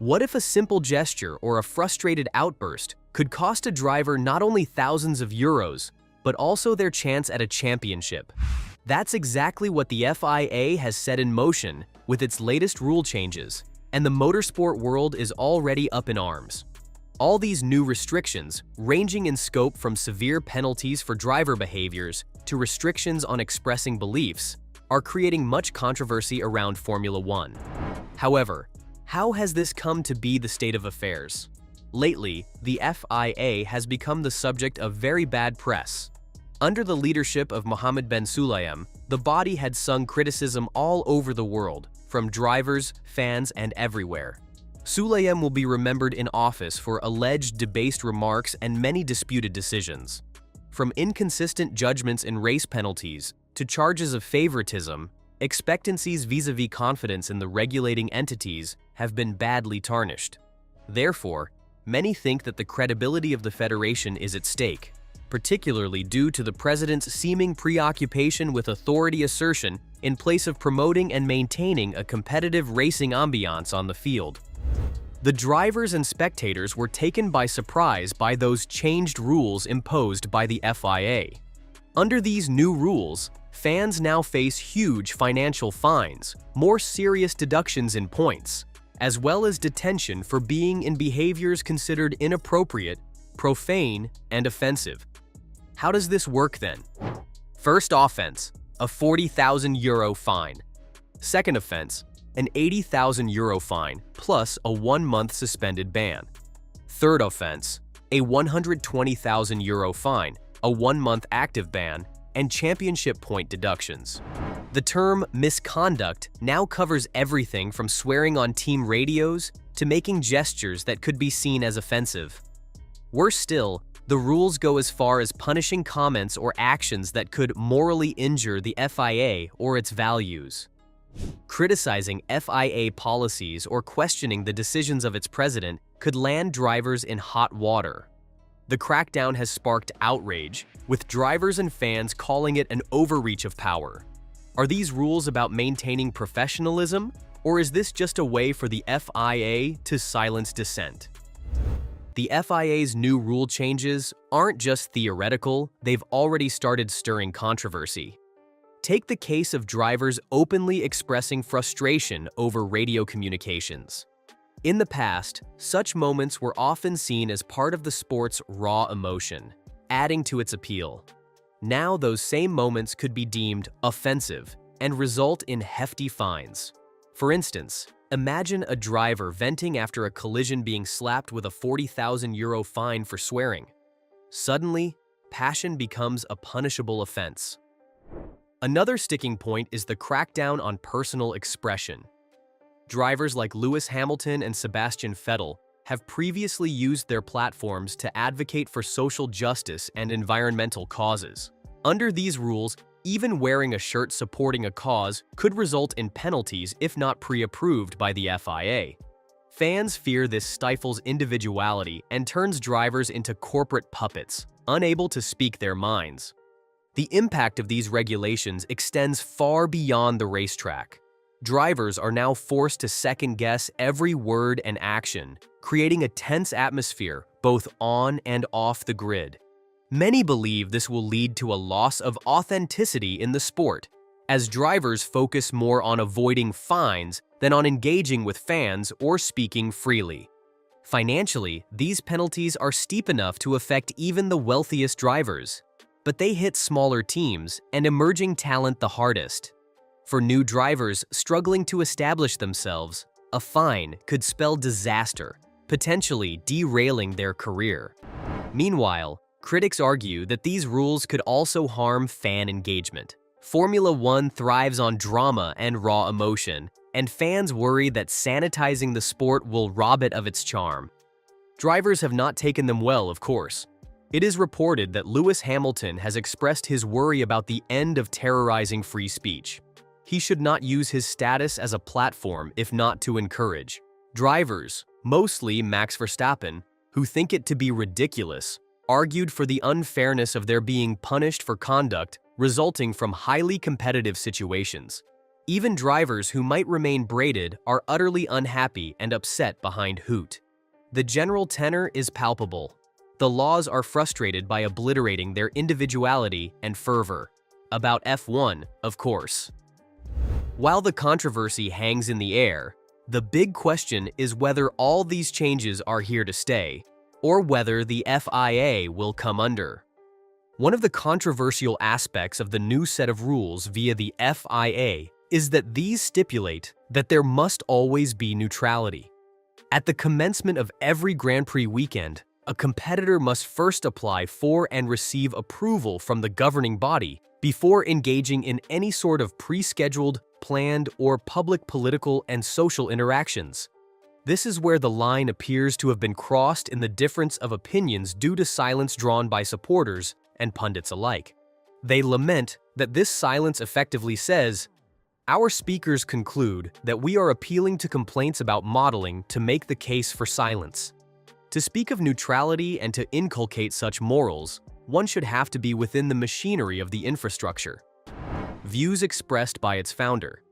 What if a simple gesture or a frustrated outburst could cost a driver not only thousands of euros, but also their chance at a championship? That's exactly what the FIA has set in motion with its latest rule changes, and the motorsport world is already up in arms. All these new restrictions, ranging in scope from severe penalties for driver behaviors to restrictions on expressing beliefs, are creating much controversy around Formula One. However, how has this come to be the state of affairs? Lately, the FIA has become the subject of very bad press. Under the leadership of Mohammed Ben Sulayem, the body had sung criticism all over the world, from drivers, fans, and everywhere. Sulayem will be remembered in office for alleged debased remarks and many disputed decisions. From inconsistent judgments in race penalties to charges of favoritism, expectancies vis-à-vis confidence in the regulating entities have been badly tarnished. Therefore, many think that the credibility of the federation is at stake, particularly due to the president's seeming preoccupation with authority assertion in place of promoting and maintaining a competitive racing ambiance on the field. The drivers and spectators were taken by surprise by those changed rules imposed by the FIA. Under these new rules, fans now face huge financial fines, more serious deductions in points, as well as detention for being in behaviors considered inappropriate, profane, and offensive. How does this work then? First offense, a €40,000 fine. Second offense, an €80,000 fine plus a 1-month suspended ban. Third offense, a €120,000 fine, a 1-month active ban, and championship point deductions. The term misconduct now covers everything from swearing on team radios to making gestures that could be seen as offensive. Worse still, the rules go as far as punishing comments or actions that could morally injure the FIA or its values. Criticizing FIA policies or questioning the decisions of its president could land drivers in hot water. The crackdown has sparked outrage, with drivers and fans calling it an overreach of power. Are these rules about maintaining professionalism, or is this just a way for the FIA to silence dissent? The FIA's new rule changes aren't just theoretical, they've already started stirring controversy. Take the case of drivers openly expressing frustration over radio communications. In the past, such moments were often seen as part of the sport's raw emotion, adding to its appeal. Now those same moments could be deemed offensive and result in hefty fines. For instance, imagine a driver venting after a collision being slapped with a €40,000 fine for swearing. Suddenly, passion becomes a punishable offense. Another sticking point is the crackdown on personal expression. Drivers like Lewis Hamilton and Sebastian Vettel have previously used their platforms to advocate for social justice and environmental causes. Under these rules, even wearing a shirt supporting a cause could result in penalties if not pre-approved by the FIA. Fans fear this stifles individuality and turns drivers into corporate puppets, unable to speak their minds. The impact of these regulations extends far beyond the racetrack. Drivers are now forced to second-guess every word and action, creating a tense atmosphere both on and off the grid. Many believe this will lead to a loss of authenticity in the sport, as drivers focus more on avoiding fines than on engaging with fans or speaking freely. Financially, these penalties are steep enough to affect even the wealthiest drivers, but they hit smaller teams and emerging talent the hardest. For new drivers struggling to establish themselves, a fine could spell disaster, potentially derailing their career. Meanwhile, critics argue that these rules could also harm fan engagement. Formula One thrives on drama and raw emotion, and fans worry that sanitizing the sport will rob it of its charm. Drivers have not taken them well, of course. It is reported that Lewis Hamilton has expressed his worry about the end of terrorizing free speech. He should not use his status as a platform if not to encourage. Drivers, mostly Max Verstappen, who think it to be ridiculous, argued for the unfairness of their being punished for conduct resulting from highly competitive situations. Even drivers who might remain braided are utterly unhappy and upset behind hoot. The general tenor is palpable. The laws are frustrated by obliterating their individuality and fervor. About F1, of course. While the controversy hangs in the air, the big question is whether all these changes are here to stay, or whether the FIA will come under. One of the controversial aspects of the new set of rules via the FIA is that these stipulate that there must always be neutrality. At the commencement of every Grand Prix weekend, a competitor must first apply for and receive approval from the governing body before engaging in any sort of pre-scheduled, planned, or public political and social interactions. This is where the line appears to have been crossed in the difference of opinions due to silence drawn by supporters and pundits alike. They lament that this silence effectively says, "Our speakers conclude that we are appealing to complaints about modeling to make the case for silence." To speak of neutrality and to inculcate such morals, one should have to be within the machinery of the infrastructure. Views expressed by its founder.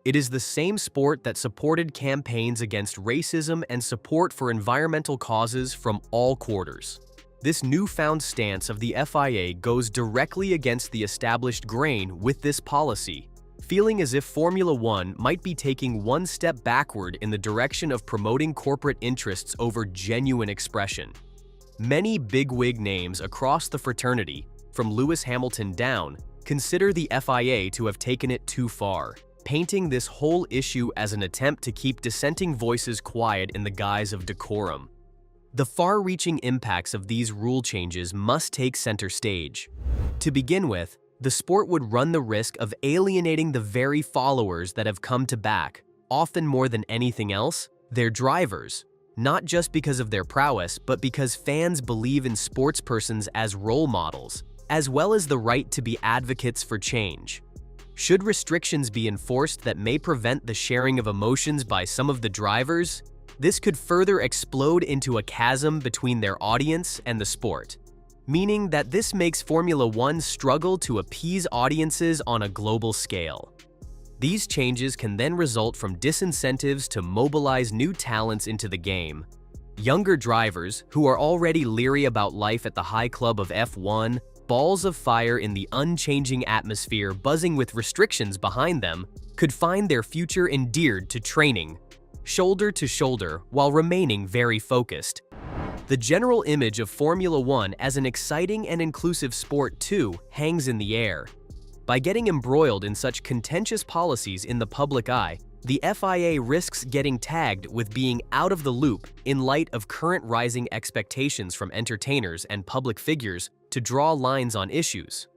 It is the same sport that supported campaigns against racism and support for environmental causes from all quarters. This newfound stance of the FIA goes directly against the established grain with this policy, feeling as if Formula One might be taking one step backward in the direction of promoting corporate interests over genuine expression. Many bigwig names across the fraternity, from Lewis Hamilton down, consider the FIA to have taken it too far, painting this whole issue as an attempt to keep dissenting voices quiet in the guise of decorum. The far-reaching impacts of these rule changes must take center stage. To begin with, the sport would run the risk of alienating the very followers that have come to back, often more than anything else, their drivers, not just because of their prowess, but because fans believe in sportspersons as role models, as well as the right to be advocates for change. Should restrictions be enforced that may prevent the sharing of emotions by some of the drivers, this could further explode into a chasm between their audience and the sport, meaning that this makes Formula One struggle to appease audiences on a global scale. These changes can then result from disincentives to mobilize new talents into the game. Younger drivers, who are already leery about life at the high club of F1, balls of fire in the unchanging atmosphere buzzing with restrictions behind them, could find their future endeared to training, shoulder to shoulder, while remaining very focused. The general image of Formula One as an exciting and inclusive sport, too, hangs in the air. By getting embroiled in such contentious policies in the public eye, the FIA risks getting tagged with being out of the loop in light of current rising expectations from entertainers and public figures to draw lines on issues.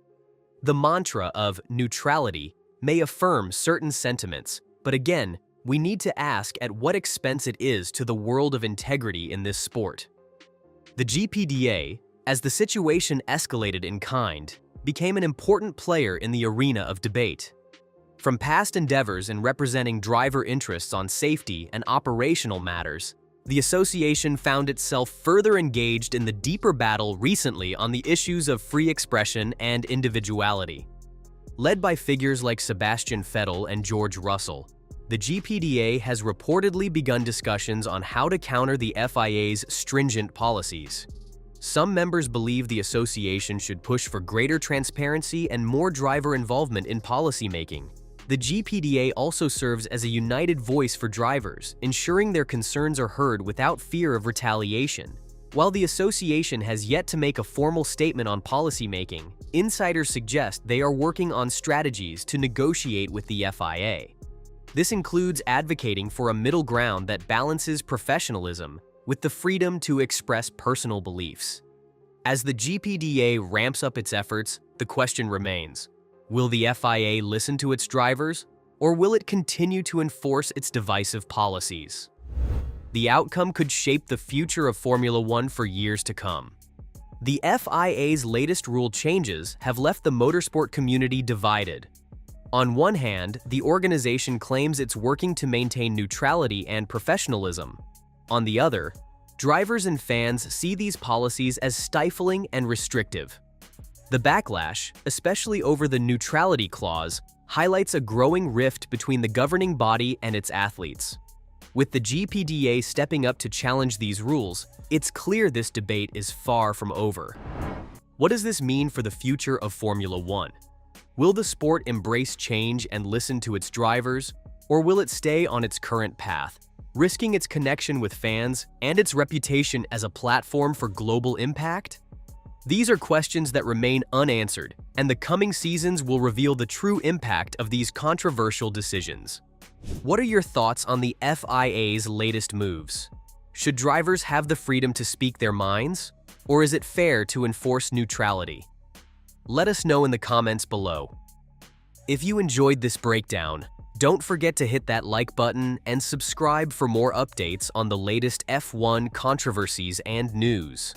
The mantra of neutrality may affirm certain sentiments, but again, we need to ask at what expense it is to the world of integrity in this sport. The GPDA, as the situation escalated in kind, became an important player in the arena of debate. From past endeavors in representing driver interests on safety and operational matters, the association found itself further engaged in the deeper battle recently on the issues of free expression and individuality. Led by figures like Sebastian Vettel and George Russell, the GPDA has reportedly begun discussions on how to counter the FIA's stringent policies. Some members believe the association should push for greater transparency and more driver involvement in policymaking. The GPDA also serves as a united voice for drivers, ensuring their concerns are heard without fear of retaliation. While the association has yet to make a formal statement on policymaking, insiders suggest they are working on strategies to negotiate with the FIA. This includes advocating for a middle ground that balances professionalism with the freedom to express personal beliefs. As the GPDA ramps up its efforts, the question remains, will the FIA listen to its drivers, or will it continue to enforce its divisive policies? The outcome could shape the future of Formula One for years to come. The FIA's latest rule changes have left the motorsport community divided. On one hand, the organization claims it's working to maintain neutrality and professionalism. On the other, drivers and fans see these policies as stifling and restrictive. The backlash, especially over the neutrality clause, highlights a growing rift between the governing body and its athletes. With the GPDA stepping up to challenge these rules, it's clear this debate is far from over. What does this mean for the future of Formula One? Will the sport embrace change and listen to its drivers, or will it stay on its current path, risking its connection with fans and its reputation as a platform for global impact? These are questions that remain unanswered, and the coming seasons will reveal the true impact of these controversial decisions. What are your thoughts on the FIA's latest moves? Should drivers have the freedom to speak their minds, or is it fair to enforce neutrality? Let us know in the comments below. If you enjoyed this breakdown, don't forget to hit that like button and subscribe for more updates on the latest F1 controversies and news.